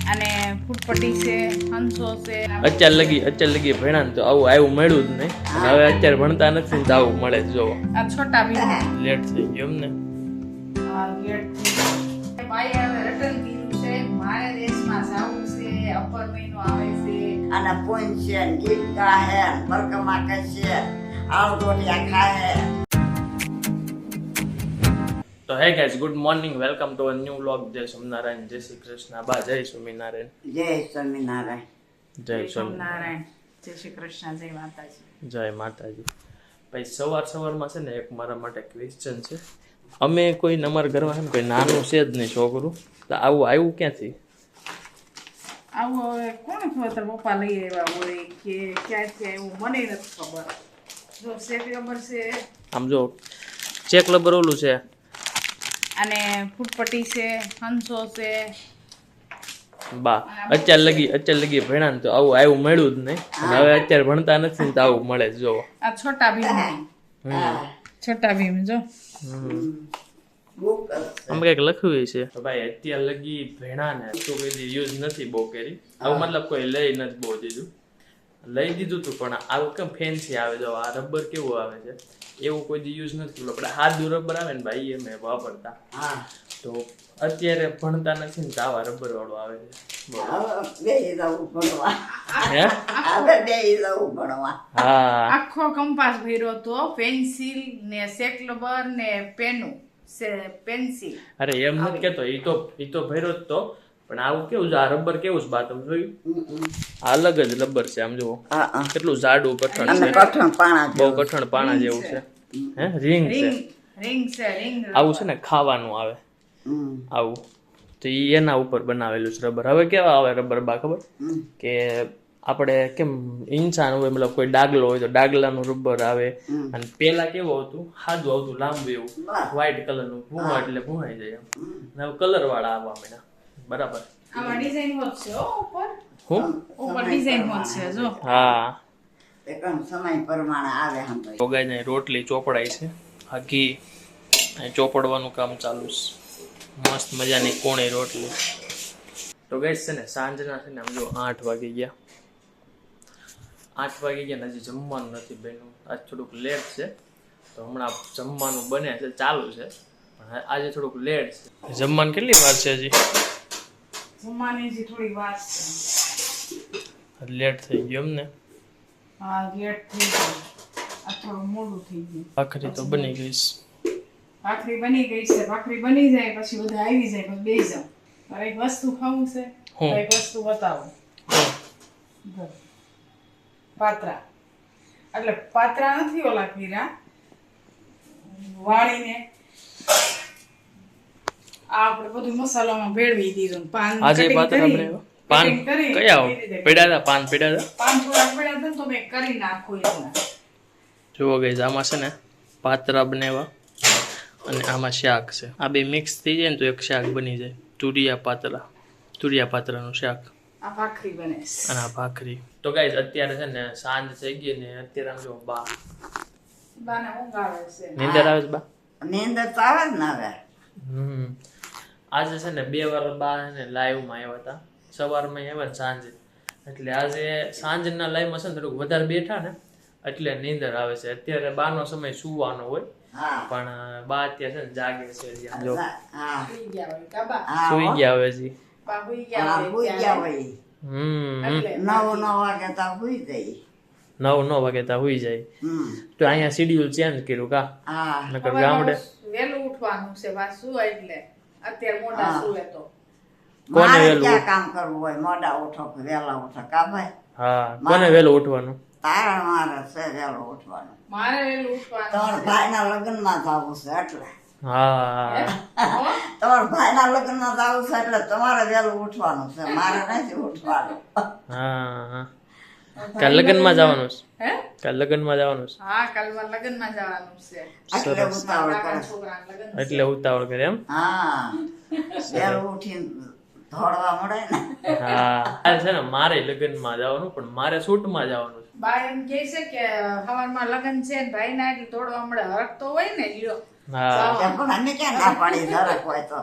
અને ફૂટપટ્ટી છે, હંસો છે. અત્યાર લગી ભણ્યા ને તો આવું આવ્યું મળ્યું જ નહીં. હવે અત્યારે ભણતા નથી ને તો આવું મળે જ જોવો. આ છોટા ભીમ લેટ થઈ ગયું એમ ને. આ લેટ થઈ ગયું. ભાઈ હવે રિટર્ન કર્યું છે. મારે દેશમાં જાવું છે. અપર મહિનો આવે છે. અને પૂંછ છે, ગીત ગાહે, બરકમાં કશે, આળુ રોટિયા ખાહે. તો હે guys, good morning, welcome to a new vlog. જય સ્વામિનારાયણ, જય શ્રી કૃષ્ણ. બા જય સ્વામિનારાયણ. જય સ્વામિનારાયણ. જય સ્વામિનારાયણ. જય શ્રી કૃષ્ણ, જય માતાજી. જય માતાજી. ભાઈ સવારમાં છે ને એક મારા માટે ક્વેશ્ચન છે. અમે કોઈ અમારા ઘરમાં છે ને કોઈ નાનું છે જ નહીં છોકરું, તો આવું આવ્યું ક્યાંથી? આવું હવે કોને ખબર, તાર પપ્પા લઈ આવ્યા હોય કે ક્યાંથી આવ્યું મને નથી ખબર. જો શેક રબર છે, આમ જો ચેક લબર ઓલું છે, અને ફૂટપટ્ટી છે, હંસો છે. બા અત્યાર લગી ભણ્યા ને તો આવું આવ્યું મળ્યું જ નહીં. હવે અત્યારે ભણતા નથી ને તો આવું મળે જ જોવો. આ છોટા ભીમ છોટા ભીમ જો આમ કઈક લખ્યું છે. તો ભાઈ અત્યાર લગી ભેણા ને તો કોઈ યુઝ નથી બહુ કરી. આવું મતલબ કોઈ લઈ નથી બહુ દીધું. લઈ દીધું તું પણ આવું કેમ ફેન્સી આવે. જો આ રબર કેવું આવે છે એવું કોઈ દી યુઝ નથી કર્યું. આપણે હાથ રબર આવે ને ભાઈ એમ વાપરતા. તો અત્યારે ભણતા નથી ને તો આવા રબર વાળું આવે છે. હા, આખો કંપાસ ભર્યો તો પેન્સિલ ને શેક રબર ને પેનું પેન્સિલ. અરે એમ નથી કેતો, ઈ તો ભર્યો જ તો. પણ આવું કેવું છે, આ રબર કેવું છે બા તમે જોયું? આ અલગ જ રબર છે. આમ જુઓ કેટલું જાડું કઠણ છે, બહુ કઠણ પાણા જેવું છે. હે રિંગ છે, રિંગ છે, રિંગ આવું છે ને ખાવાનું આવે આવું. તો ઈ એના ઉપર બનાવેલું છે રબર. હવે કેવા આવે રબર બા ખબર? કે આપણે કેમ ઇન્સાન હોય, મતલબ કોઈ ડાગલો હોય તો ડાગલાનું રબર આવે. અને પેલા કેવું આવતું, સાદું આવતું લાંબુ એવું વ્હાઈટ કલરનું, ભૂવા એટલે ભૂવાઈ જાય એમ. હવે કલર વાળા આવવા માંડ્યા. બરાબર. આમાં ડિઝાઇન હોત છે ઉપર હું ઉપર ડિઝાઇન હોત છે જો. હા, સમય પ્રમાણે આવે. ભોગાઈને રોટલી ચોપડાય છે. આ ઘી ચોપડવાનું કામ ચાલુ છે. મસ્ત મજાની કોણી રોટલી. તો ગાઈસ છે ને સાંજના છે ને આમ જો 8 વાગી ગયા. 8 વાગી ગયા ને હજી જમવાનું નથી બન્યું. આજ થોડુંક લેટ છે તો હમણાં જમવાનું બને છે, ચાલુ છે. પણ આજે થોડુંક લેટ છે. જમવાનું કેટલી વાર છે હજી? જમવાની જે થોડી વાર છે. લેટ થઈ ગયું એમ ને? હા, લેટ થઈ ગયું. આ થોડું મોડું થઈ ગયું. ભાખરી તો બની ગઈ છે. ભાખરી બની ગઈ છે. ભાખરી બની જાય પછી બધા આવી જાય પછી બેસી જાવ. મારે એક વસ્તુ ખાવું છે તો એક વસ્તુ બતાવો. પાત્રા, એટલે પાત્રા નથી ઓલા કીરા વાળીને આપણે બધું મસાલામાં ભેળવી દીધું. પાન આજે પાત્રા બનાવ્યા. પાન કયા પડ્યા હતા? પાન પડ્યા હતા. પાન થોડા પડ્યા હતા તો મેં કરી નાખું એટલા. જુઓ ગઈસ, આમાં છે ને પાત્રા બનાવ્યા અને આમાં શાક છે. આ બે મિક્સ થઈ જાય ને તો એક શાક બની જાય. તુરિયા પાત્રાનું શાક. આ ભાખરી બને અને આ ભાખરી. તો ગાઈસ અત્યારે છે ને સાંજ થઈ ગઈ ને અત્યારે આમ જો બા બાને ઊંઘ આવે છે. નીંદર આવે છે બા? નીંદર તો આવે જ ને હવે. આજે છે ને 2 વાર બા ને લાઈવમાં આવ્યા હતા. સવારમાં આવ્યા ને સાંજે. એટલે આજે સાંજના લાઈવમાં છે ને થોડુંક વધારે બેઠા ને એટલે નીંદર આવે છે. અત્યારે બાનો સમય સુવાનો હોય પણ બા અત્યારે છે ને જાગે છે. જો સુઈ ગયા હોય કાબા. સુઈ ગયા હવે જી. બા સુઈ ગયા હોય. 9 વાગે તો સુઈ જાય. 9 વાગે તા હુઈ જાય. તો અહીંયા શેડ્યુલ ચેન્જ કર્યું કા? નકર ગામડે વેલું ઉઠવાનું છે પાછું એટલે અત્યારે મોડા સુવે તો કોને વેલું કામ કરવું હોય મોડા ઉઠો કે વેલા ઉઠો કા ભાઈ? હા, કોને વેલું ઉઠવાનું? તારા મારે છે વેલું ઉઠવાનું. મારે વેલું ઉઠવાનું. તમારા ભાઈના લગ્નમાં જવું છે એટલે. હા, તમારા ભાઈના લગ્નમાં જવું છે એટલે તમારે વેલું ઉઠવાનું છે, મારે નથી ઉઠવાનું. હા. કાલ લગ્નમાં જવાનું છે? હે? કાલ લગ્નમાં જવાનું છે? હા, કાલમાં લગ્નમાં જવાનું છે. એટલે ઉતાવળ કરે. છોકરાના લગ્ન. એટલે ઉતાવળ કરે એમ? હા, વેલું ઉઠીને દોડવા મળે ને. હા, કાલ છે ને મારે લગ્નમાં જવાનું પણ મારે શૂટમાં જવાનું છે. બા એમ કહે છે કે સવારમાં લગ્ન છે ને ભાઈના એટલે દોડવા મળે. હરખ તો હોય ને લ્યો. હા ત્યાં પણ અમે ક્યાં ના પાડી જરાક હોય તો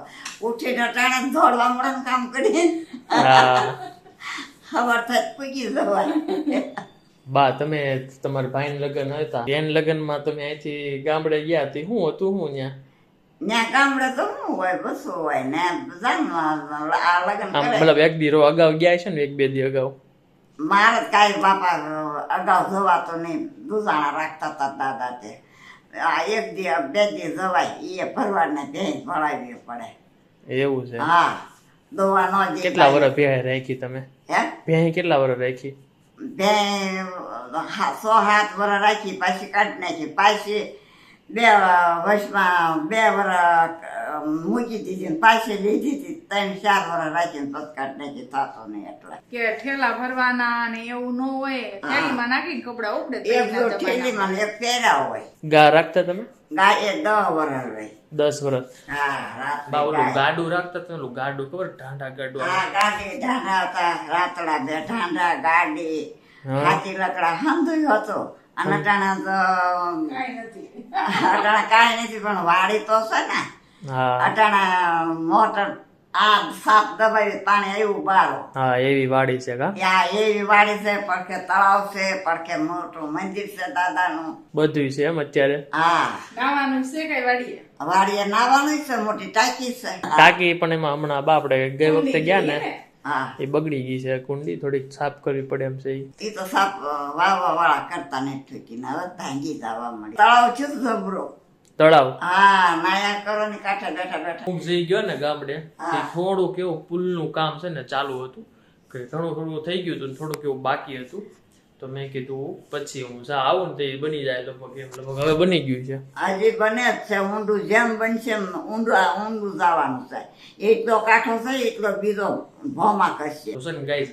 ઉઠીને ટાણે દોડવા મળે ને કામ કરીએ હા ખબર થાય પૂગી જવાય બા તમે તમારા ભાઈ લગ્ન હતા બેન લગ્નમાં તમે અહીંથી ગામડે ગયા હતી શું હતું શું ત્યાં ત્યાં ગામડે તો શું હોય બસું હોય ને જાણવા આ લગ્ન આમ કરે મતલબ એક દી અગાઉ ગયા છે ને 1-2 દી અગાઉ મારે કાંઈ બાપા અગાઉ જવાતો નહીં દુજાણા રાખતા હતા દાદા તે આ 1 દી 2 દી જવાય એ ભરવાડને ભેંસ ભરાવી પડે એવું છે હા દોવા ન દે કેટલા વર્ષ ભેહ રાખી તમે હે ભેહ કેટલા વર્ષ રાખી બે 6-7 વર્ષ રાખી પાછી કાઢી નાખી પાછી 2 વર્ષમાં 2 વર્ષ મૂકી દીધી ને પાછી લીધી હતી 3-4 વર્ષ રાખીને પછી કાઢી નાખી થતો નહીં એટલે કે ઠેલા ભરવાના ને એવું ન હોય થેલીમાં નાખીને કપડા ઉપડે એક જો ઠેલીમાં ને એક પહેર્યા હોય ગા રાખતા તમે ગાય 10 વર્ષ રહી 10 વર્ષ હા રાત બા ઓલું ગાડું રાખતા તમે ઓલું ગાડું ખબર ઢાંઢા ગાડું આવે? હા ગાડી ઢાંડા હતા રાતડા બે ઢાંડા ગાડી હા. હાથી લકડા હાંધુય હતો અને અટાણા તો કાંઈ નથી અટાણા કાંઈ નથી પણ વાડી તો છે ને હા અટાણા મોટર આ સાપ દબાવી પાણી આવ્યું બારો હા એવી વાડી છે કા ત્યાં એવી વાડી છે પડખે તળાવ છે પડખે મોટું મંદિર છે દાદાનું બધું છે એમ અત્યારે હા નાવાનું છે કઈ વાડીએ વાડીએ નાવાનું છે મોટી ટાંકી છે ટાંકી પણ એમાં હમણાં બા આપણે ગઈ વખતે ગયા ને હા એ બગડી ગઈ છે કુંડી થોડીક સાફ કરવી પડે એમ છે ઈ. એ તો સાપ વાવવા વાળા કરતા નહીં ઠૂકીને હવે ભાંગી જવા મળી તળાવ છે જબરો તળાવ હા નાયા કરો ને કાંઠે બેઠા બેઠા હું જઈ ગયો ને ગામડે એ થોડું કેવું પુલનું કામ છે ને ચાલુ હતું કે ઘણું થોડું થઈ ગયું હતું ને થોડું કેવું બાકી હતું તો મેં કીધું પછી હું આવું ને તો એ બની જાય લગભગ એમ લગભગ હવે બની ગયું છે હજી બને જ છે ઊંડું જેમ બનશે એમ ઊંડું જવાનું છે એટલો કાંઠો છે એટલો બીજો ભોમાં કરશે તો છે ને ગાઈસ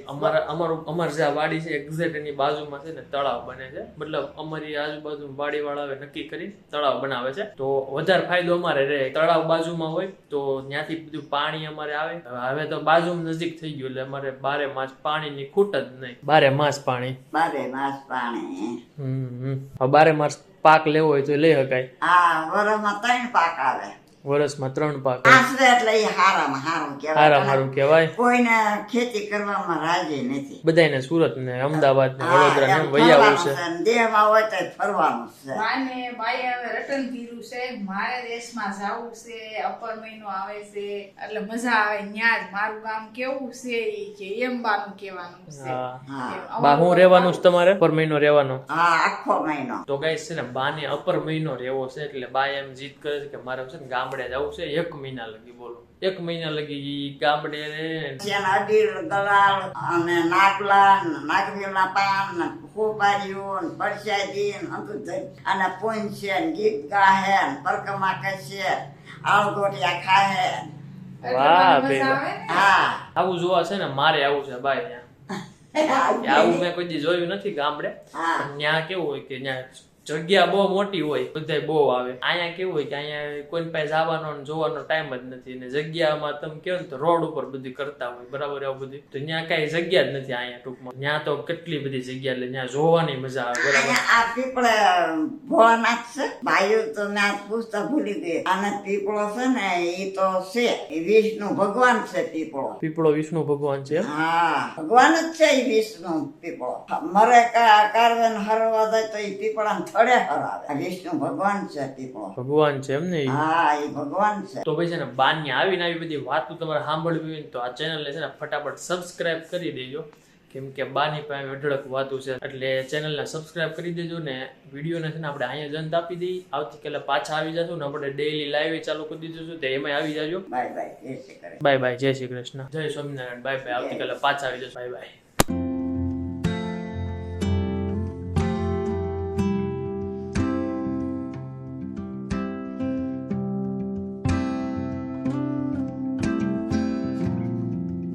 અમાર જે આ વાડી છે એક્ઝેક્ટ એની બાજુમાં છે ને તળાવ બને છે મતલબ અમારી આજુબાજુ વાડી વાળા નક્કી કરી તળાવ બનાવે છે તો વધારે ફાયદો અમારે રહે તળાવ બાજુમાં હોય તો ત્યાંથી બધું પાણી અમારે આવે હવે તો બાજુમાં નજીક થઈ ગયું એટલે અમારે 12 માસ પાણીની ખૂટ જ નહીં 12 માસ પાણી 12 માસ પાણી હવે 12 માસ પાક લેવો હોય તો લઈ શકાય હા વરસમાં 3 પાક આવે વર્ષમાં 3 પાક આશરે એટલે એ હારામાં હારું કહેવાય સારા સારું કહેવાય કોઈને ખેતી કરવામાં રાજી નથી બધાને સુરત ને અમદાવાદ ને વડોદરા ને એમ વહી આવું ફરવાનું છે છે ને દેહમાં હોય તો ફરવાનું છે બાને બાએ હવે રટન કર્યું છે મારે દેશમાં જાવું છે અપર મહિનો આવે છે એટલે મજા આવે ન્યા જ મારું ગામ કેવું છે ઈ કે એમ બાનું કહેવાનું છે હા બા હું રહેવાનું છે તમારે અપર મહિનો રહેવાનો હા આખો મહિનો તો ગાઈસ છે ને બાને અપર મહિનો રહેવો છે એટલે બા એમ જીદ કરે છે કે મારે છે ને ગામડે જવું છે 1 મહિના લગી બોલો 1 મહિના લગી ઈ ગામડે રે ત્યાં અડીર ગલાલ અને નાગલા નાગરીના પાન ને ખોપારીઓ ને પરસાદી ને બધું થઈ અને પૂંછે ને ગીત ગાહે ને પરકમા કરશે આળુ ગોટિયા ખાહે વાહ મજા બેન આવે ને હા આવું જોવા છે ને મારે આવું છે બાય ત્યાં આવું મેં કોઈ દી જોયું નથી ગામડે હા પણ ત્યાં કેવું હોય કે ત્યાં જગ્યા બહુ મોટી હોય બધા બહુ આવે અહીંયા કેવું હોય કે અહીંયા કોઈ પાસે જવાનો ને જોવાનો ટાઈમ જ નથી ને જગ્યામાં તમે કહો ને તો રોડ ઉપર બધી કરતા હોય બરાબર એવું બધું તો ત્યાં કઈ જગ્યા જ નથી અહીંયા ટૂંકમાં ત્યાં તો કેટલી બધી જગ્યા એટલે ત્યાં જોવાની મજા આવે બરાબર અહીંયા આ પીપળે ભોળાનાથ છે ભાઈઓ તો મેં આજ પૂછતા ભૂલી ગઈ અને પીપળો છે ને એ તો છે એ વિષ્ણુ ભગવાન છે પીપળો પીપળો વિષ્ણુ ભગવાન છે એમ? હા ભગવાન જ છે એ વિષ્ણુ પીપળો મરે કારવે હરવા જાય તો એ પીપળા થડે હરાવે વિષ્ણુ ભગવાન છે પીપળો ભગવાન છે એમ ને ઈ? હા એ ભગવાન છે તો ભાઈ છે ને બાની આવીને આવી બધી વાતો તમારે સાંભળવી હોય ને તો આ ચેનલને છે ને ફટાફટ સબસ્ક્રાઇબ કરી દેજો કેમ કે બાની પાસે અઢળક વાતો છે એટલે ચેનલને સબસ્ક્રાઇબ કરી દેજો ને વિડીયોને છે ને આપણે અહીંયા જ અંત આપી દઈએ આવતીકાલે પાછા આવી જશું ને આપણે ડેઈલી લાઈવ ચાલુ કરી દીધું છે તો એમાં આવી જાજો બાય બાય જય શ્રી કૃષ્ણ બાય બાય જય શ્રી કૃષ્ણ જય સ્વામિનારાયણ બાય બાય આવતીકાલે પાછા આવી જશું બાય બાય